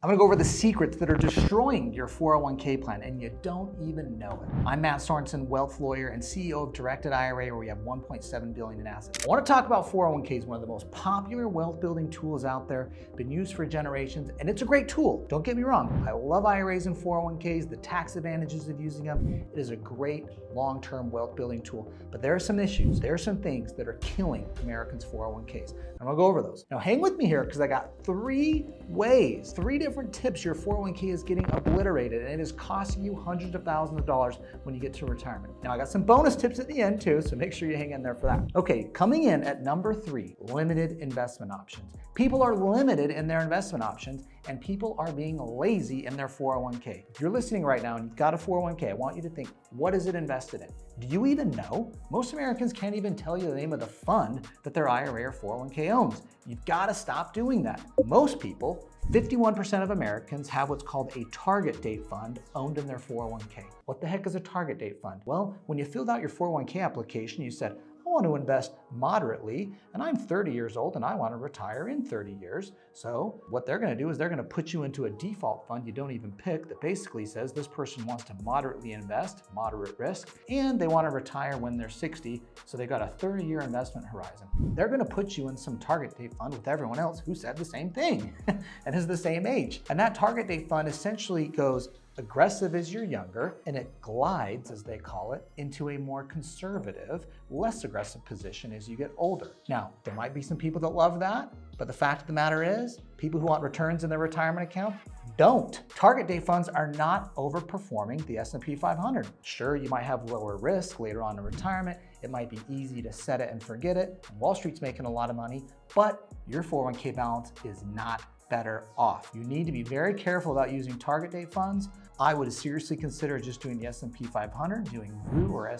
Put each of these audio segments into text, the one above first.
I'm gonna go over the secrets that are destroying your 401k plan and you don't even know it. I'm Matt Sorensen, wealth lawyer and CEO of Directed IRA, where we have $1.7 billion in assets. I wanna talk about 401ks, one of the most popular wealth building tools out there, been used for generations, and it's a great tool. Don't get me wrong, I love IRAs and 401ks, the tax advantages of using them. It is a great long-term wealth building tool, but there are some issues, there are some things that are killing Americans' 401ks. I'm gonna go over those. Now hang with me here because I got three different tips your 401k is getting obliterated, and it is costing you hundreds of thousands of dollars when you get to retirement. Now I got some bonus tips at the end too, so make sure you hang in there for that. Okay, coming in at number 3, limited investment options. People are limited in their investment options, and people are being lazy in their 401k. If you're listening right now and you've got a 401k, I want you to think, what is it invested in? Do you even know? Most Americans can't even tell you the name of the fund that their IRA or 401k owns. You've got to stop doing that. Most people, 51% of Americans, have what's called a target date fund owned in their 401k. What the heck is a target date fund? Well, when you filled out your 401k application, you said, I want to invest moderately, and I'm 30 years old and I want to retire in 30 years. So what they're going to do is they're going to put you into a default fund you don't even pick that basically says this person wants to moderately invest, moderate risk, and they want to retire when they're 60, so they got a 30-year investment horizon. They're going to put you in some target date fund with everyone else who said the same thing and is the same age. And that target date fund essentially goes aggressive as you're younger, and it glides, as they call it, into a more conservative, less aggressive position as you get older. Now, there might be some people that love that, but the fact of the matter is, people who want returns in their retirement account don't. Target date funds are not overperforming the S&P 500. Sure, you might have lower risk later on in retirement. It might be easy to set it and forget it. And Wall Street's making a lot of money, but your 401k balance is not better off. You need to be very careful about using target date funds. I would seriously consider just doing the S&P 500, doing VU or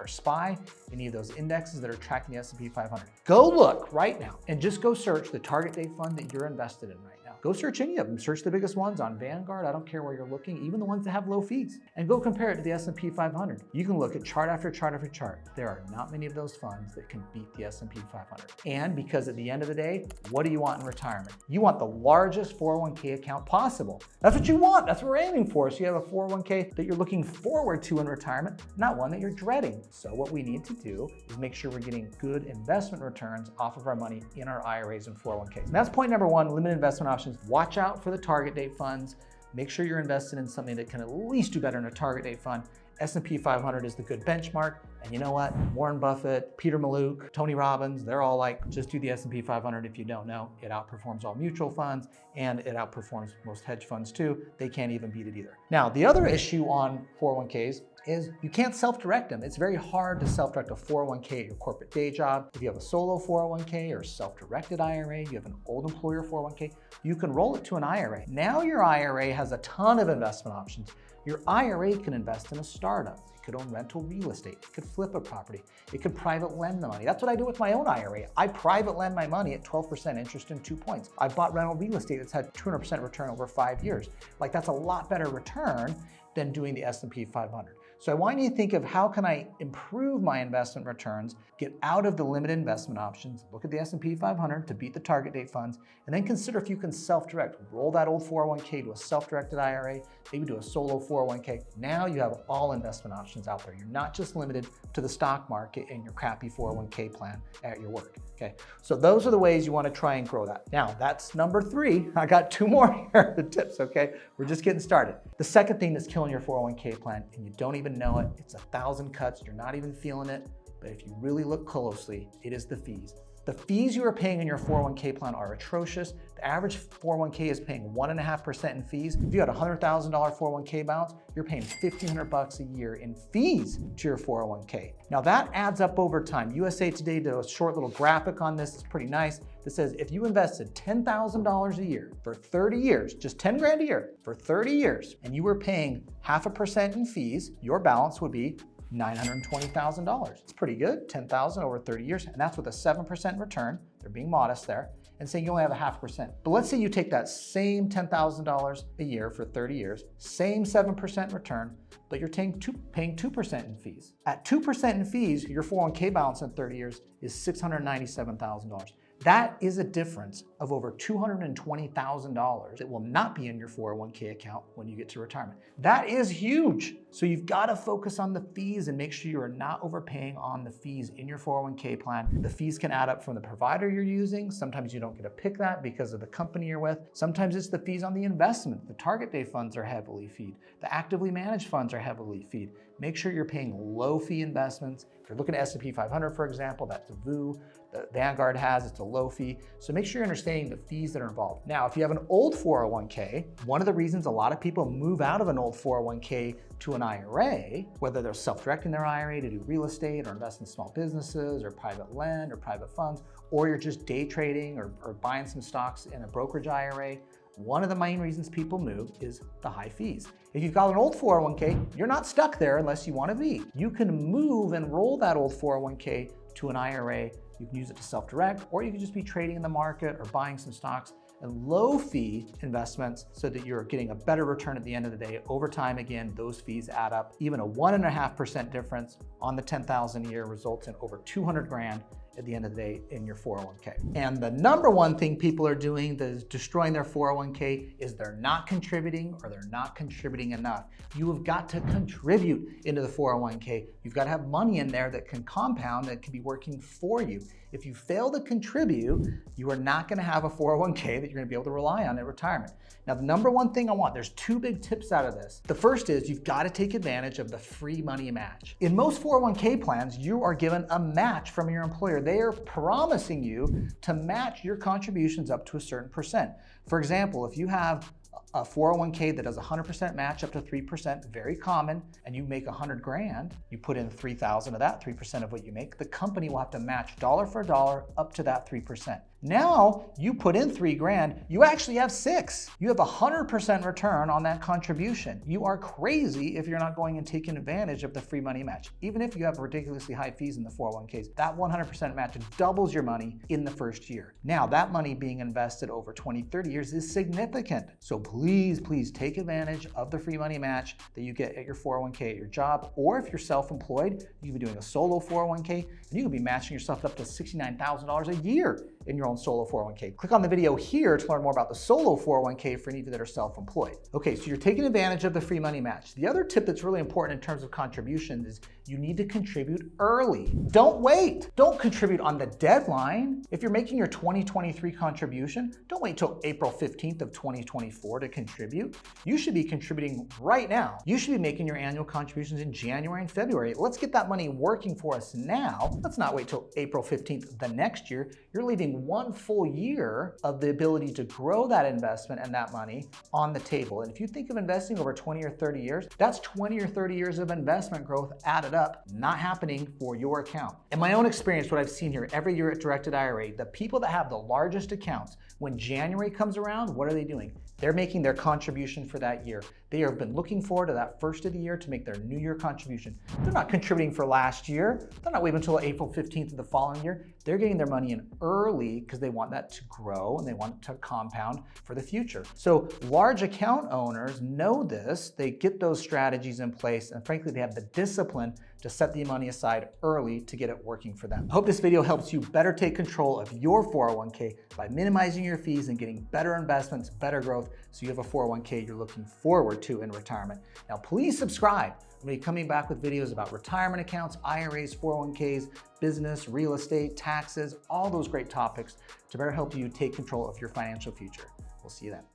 SPY, any of those indexes that are tracking the S&P 500. Go look right now and just go search the target date fund that you're invested in right now. Go search any of them. Search the biggest ones on Vanguard. I don't care where you're looking, even the ones that have low fees, and go compare it to the S&P 500. You can look at chart after chart after chart. There are not many of those funds that can beat the S&P 500. And because at the end of the day, what do you want in retirement? You want the largest 401k account possible. That's what you want. That's what we're aiming for. So you have a 401k that you're looking forward to in retirement, not one that you're dreading. So what we need to do is make sure we're getting good investment returns off of our money in our IRAs and 401ks. And that's point number 1, limited investment options. Watch out for the target date funds. Make sure you're invested in something that can at least do better in a target date fund. S&P 500 is the good benchmark. And you know what? Warren Buffett, Peter Mallouk, Tony Robbins, they're all like, just do the S&P 500 if you don't know. It outperforms all mutual funds and it outperforms most hedge funds too. They can't even beat it either. Now, the other issue on 401ks is you can't self-direct them. It's very hard to self-direct a 401k at your corporate day job. If you have a solo 401k or self-directed IRA, you have an old employer 401k, you can roll it to an IRA. Now your IRA has a ton of investment options. Your IRA can invest in a startup. It could own rental real estate. It could flip a property. It could private lend the money. That's what I do with my own IRA. I private lend my money at 12% interest and 2 points. I bought rental real estate that's had 200% return over 5 years. Like, that's a lot better return than doing the S&P 500. So I want you to think of how can I improve my investment returns, get out of the limited investment options, look at the S&P 500 to beat the target date funds, and then consider if you can self-direct. Roll that old 401k to a self-directed IRA, maybe do a solo 401k. Now you have all investment options out there. You're not just limited to the stock market and your crappy 401k plan at your work. Okay, so those are the ways you want to try and grow that. Now, that's number 3. I got 2 more here, the tips, okay? We're just getting started. The second thing that's killing your 401k plan, and you don't even know it, it's 1,000 cuts, you're not even feeling it, but if you really look closely, it is the fees. The fees you are paying in your 401k plan are atrocious. The average 401k is paying 1.5% in fees. If you had a $100,000 401k balance, you're paying $1,500 a year in fees to your 401k. Now that adds up over time. USA Today did a short little graphic on this. It's pretty nice. That says if you invested $10,000 a year for 30 years, just 10 grand a year for 30 years, and you were paying 0.5% in fees, your balance would be $920,000. It's pretty good, 10,000 over 30 years, and that's with a 7% return. They're being modest there and saying you only have a 0.5%. But let's say you take that same $10,000 a year for 30 years, same 7% return, but you're paying 2% in fees. At 2% in fees, your 401k balance in 30 years is $697,000. That is a difference of over $220,000 that will not be in your 401k account when you get to retirement. That is huge. So you've got to focus on the fees and make sure you are not overpaying on the fees in your 401k plan. The fees can add up from the provider you're using. Sometimes you don't get to pick that because of the company you're with. Sometimes it's the fees on the investment. The target date funds are heavily feed. The actively managed funds are heavily feed. Make sure you're paying low fee investments. If you're looking at S&P 500, for example, that's VU. The Vanguard has, it's a low fee. So make sure you're understanding the fees that are involved. Now, if you have an old 401k, one of the reasons a lot of people move out of an old 401k to an IRA, whether they're self-directing their IRA to do real estate or invest in small businesses or private lend or private funds, or you're just day trading or buying some stocks in a brokerage IRA, one of the main reasons people move is the high fees. If you've got an old 401k, you're not stuck there unless you want to be. You can move and roll that old 401k to an IRA. You can use it to self-direct, or you can just be trading in the market or buying some stocks and low fee investments so that you're getting a better return at the end of the day. Over time, again, those fees add up. Even a 1.5% difference on the 10,000 a year results in over 200 grand at the end of the day in your 401k. And the number one thing people are doing that is destroying their 401k is they're not contributing or they're not contributing enough. You have got to contribute into the 401k. You've got to have money in there that can compound, that can be working for you. If you fail to contribute, you are not going to have a 401k that you're going to be able to rely on at retirement. Now, the number one thing there's two big tips out of this. The first is you've got to take advantage of the free money match. In most 401k plans, you are given a match from your employer. They are promising you to match your contributions up to a certain percent. For example, if you have a 401k that does 100% match up to 3%, very common, and you make 100 grand, you put in 3,000 of that, 3% of what you make, the company will have to match dollar for dollar up to that 3%. Now you put in 3 grand, you actually have 6. You have 100% return on that contribution. You are crazy if you're not going and taking advantage of the free money match. Even if you have ridiculously high fees in the 401ks, that 100% match doubles your money in the first year. Now that money being invested over 20, 30 years is significant. So please take advantage of the free money match that you get at your 401k at your job, or if you're self-employed, you can be doing a solo 401k and you can be matching yourself up to $69,000 a year in your own solo 401k. Click on the video here to learn more about the solo 401k for any of you that are self-employed. Okay, so you're taking advantage of the free money match. The other tip that's really important in terms of contributions is you need to contribute early. Don't wait. Don't contribute on the deadline. If you're making your 2023 contribution, don't wait till April 15th of 2024 to contribute. You should be contributing right now. You should be making your annual contributions in January and February. Let's get that money working for us now. Let's not wait till April 15th the next year. You're leaving one full year of the ability to grow that investment and that money on the table. And if you think of investing over 20 or 30 years, that's 20 or 30 years of investment growth added up, not happening for your account. In my own experience, what I've seen here every year at Directed IRA, the people that have the largest accounts, when January comes around, what are they doing? They're making their contribution for that year. They have been looking forward to that first of the year to make their new year contribution. They're not contributing for last year. They're not waiting until April 15th of the following year. They're getting their money in early because they want that to grow and they want it to compound for the future. So large account owners know this. They get those strategies in place, and frankly, they have the discipline to set the money aside early to get it working for them. I hope this video helps you better take control of your 401k by minimizing your fees and getting better investments, better growth, so you have a 401k you're looking forward to in retirement. Now, please subscribe. I'm going to be coming back with videos about retirement accounts, IRAs, 401ks, business, real estate, taxes, all those great topics to better help you take control of your financial future. We'll see you then.